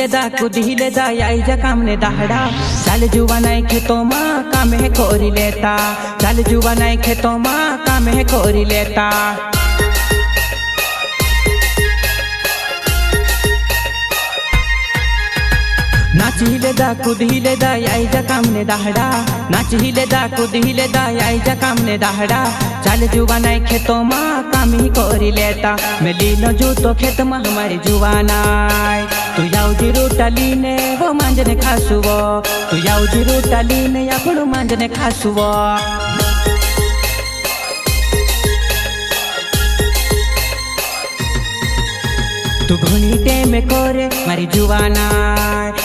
दा कुदिले दा आई जा कामने दाहड़ा चल जुआ नहीं खेतों माँ काम है कोरी लेता चल जुआ नहीं खेतों माँ काम है कोरी लेता नाचिले दा कुदिले दा आई जा कामने दाहड़ा नाचिले दा कुदिले दा आई जा कामने दाहड़ा चल जुआ नहीं खेतों माँ काम ही कोरी लेता मैं लीलो जूतो खेत में हमारी जुआना तू याऊ जिरूटा लीने वो मांजने खासुवो तू याऊ जिरूटा लीने या पुणु मांजने खासुवो तू घोनी टेमे कोरे मारी जुआना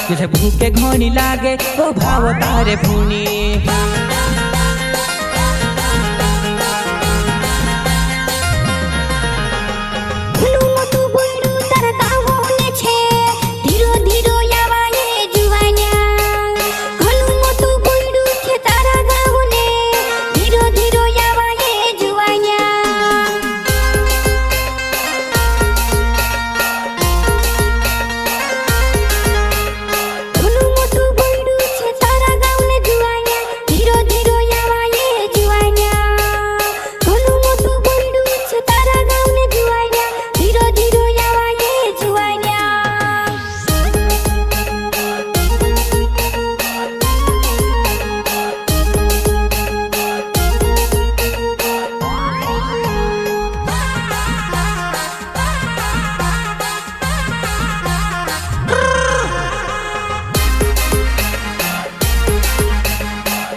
तुझे भूखे घोनी लागे वो भाव तारे भूनी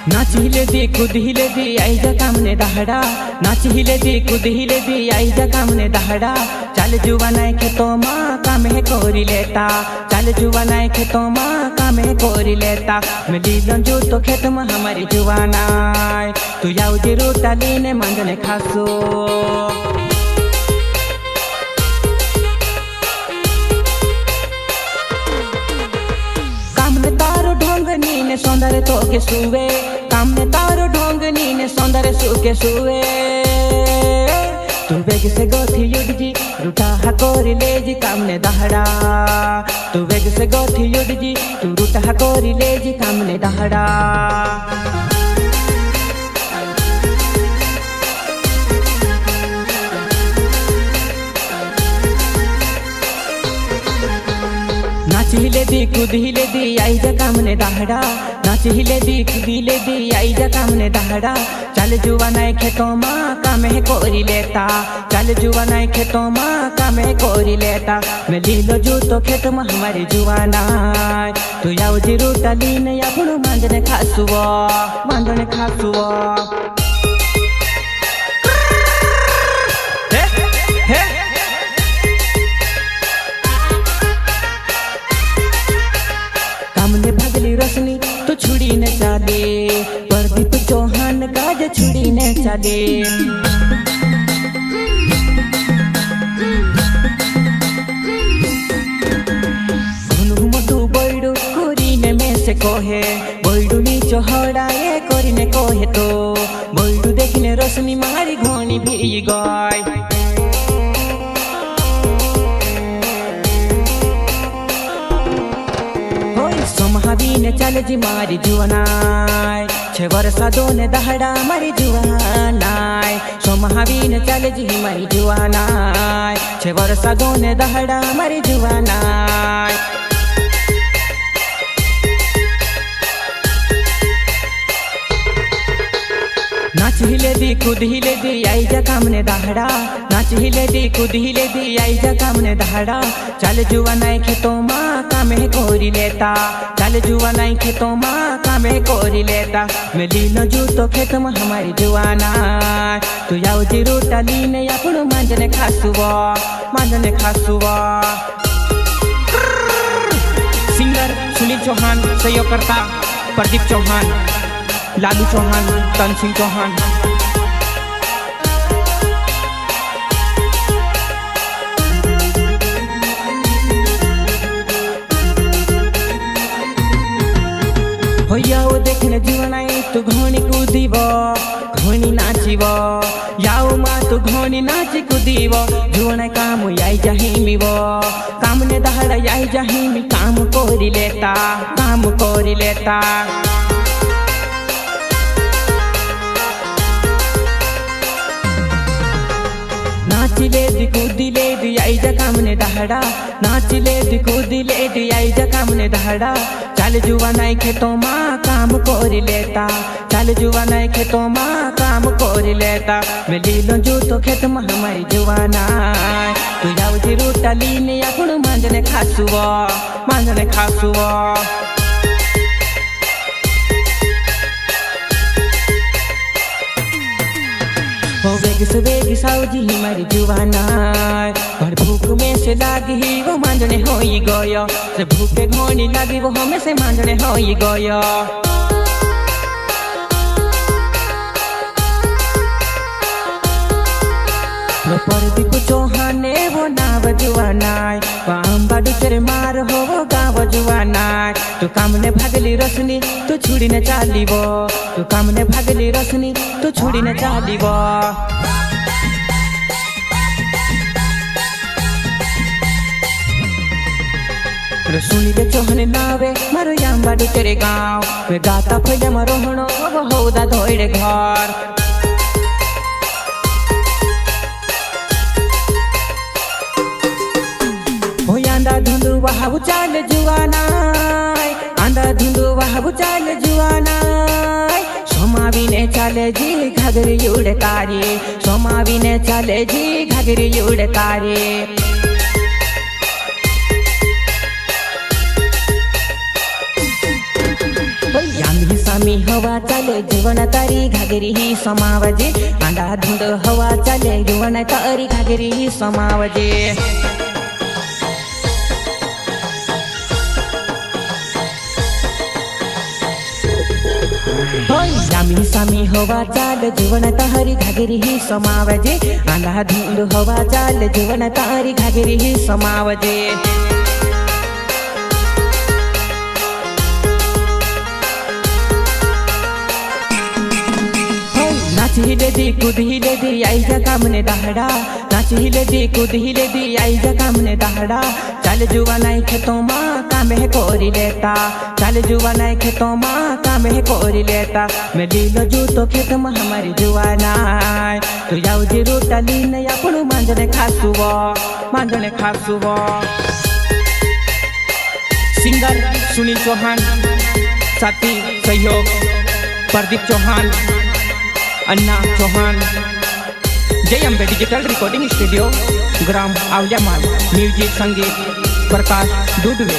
नाचिले दी कुदिले दी आई जा कामने दाहड़ा नाचिले दी कुदिले दी आई जा कामने दाहड़ा चल जुआ नहीं खेतों माँ काम है कोरी लेता चल जुआ नहीं खेतों माँ काम है कोरी लेता मैं लीलो जूतो खेत में हमारी जुआना तू याऊ जिरूटा लीने मांजने खासो सौंदर्य तो के सुवे काम में तारो ढोंगनी ने सौंदर्य सुके सुवे तू बेग से गोथी युड जी रूठा हकोरी ले जी काम ने दाहड़ा तू बेग से गोथी युड जी तू रूठा हकोरी ले जी काम ने दाहड़ा नाचिले दी कुदिले दी आई जा कामने दाहड़ा नाचिले दी कुदिले दी आई जा कामने दाहड़ा चल जुआ नहीं खेतों माँ काम है कोरी लेता चल जुआ नहीं खेतों माँ काम है कोरी लेता मैं लीलो जूतो खेत में हमारी जुआना तू याऊ जिरूटा लीने या पुणु मांजने खासुवो रसनी तो छुड़ी न चाले प्रदीप चौहान गाज छुड़ी न चाले घुनु बैडू कोरी ने में से कोहे बैडू नी चौहड़ा ये कोरी ने कोहे तो बैडू देखने रसनी मारी घोनी भी गई सोमहाबीने चल जी मारी जुआनाय 6 वर्षा दोने दहड़ा मारी जुआनाय सोमहाबीने चल जी मारी जुआनाय 6 वर्षा दोने दहड़ा मारी जुआनाय नाचिले दी कुदिले दी आई जा कामने दाहड़ा नाचिले दी कुदिले दी आई जा कामने दाहड़ा चल जुआ नहीं खेतों माँ काम है कोरी लेता चल जुआ नहीं खेतों माँ काम है कोरी लेता मैं लीलो जूतो खेत में हमारी जुआना तू याऊ जिरूटा लीने या पुणु मांजने खासुवो सिंगर सुनील चौहान सहयोगकर्ता प्रदीप चौहान लालू चौहान तन सिंह चौहान देखने जीवन तू घोणी कूदीब घोणी नाचिब याऊ मा तू घोणी नाची कुदीव जुवण काम याई जाहिमी वो काम ने दहाड़ा याई जाहिमी काम कोरी लेता नाचिले दी कूदिले दी आई जा काम ने दहाड़ा नाचिले दी कूदिले दी आई जा काम ने दहाड़ा चल जुआ नाई खेतों माँ काम कोरी लेता चल जुआ नाई खेतों माँ काम कोरी लेता मैं लीलो जू तो खेत में हमारी जुआना तू जाऊदी रूटा लीने या कुण मांजने खासुआ वेगी साउजी हमारी जुआना पर भूख में से लागी वो मांजने होई गयो से भूखे घोनी लागी वो हमें से मांजने होई गयो परदीप चौहाने वो नाव जुआनाय अंबा डुचरे मार हो वो गाँव जुआनाय तू कामने भागली रसनी तू छुड़ी ने चालीबो तू कामने भागली रसनी तू छुड़ी ने चालीबो सुनीले चौहाने नावे मारो अंबा डुचरे गाँव वे गाता फैले मारो हणो वो होदा धोइड़े घर आंधा धुंधु वहाबु चाल जुआनाय आंधा धुंधु वहाबु चाल जुआनाय सोमावीने चाले जी घागरी उड़कारी सोमावीने चाले जी घागरी उड़कारी यामी सामी हवा चाले जीवन तारी घागरी ही समावजे आंधा धुंध हवा चाले जीवन तारी घागरी ही समावजे यामी सामी हवा चाल जीवन तारी घागरी ही समावजे आंधा धुंध हवा चाल जीवन तारी घागरी ही समावजे नाचिले दी कुदिले दी आई जा काम ने दहाड़ा नाचिले दी कुदिले दी आई जा काम ने दहाड़ा चल जुआ नाई खेतों माँ काम है कोरी लेता चल जुआ नाई खेतों माँ काम है कोरी लेता मैं लीलो जू तो खेत में हमारी जुआना तू जाऊ जी रूटा लीने अपन मांजने खासुवो सिंगर सुनील चौहान साथी सहयोग प्रदीप चौहान अन्ना चौहान जय अम्बे डिजिटल रिकॉर्डिंग स्टूडियो ग्राम आवलिया माल म्यूजिक संगीत प्रकाश दुधवे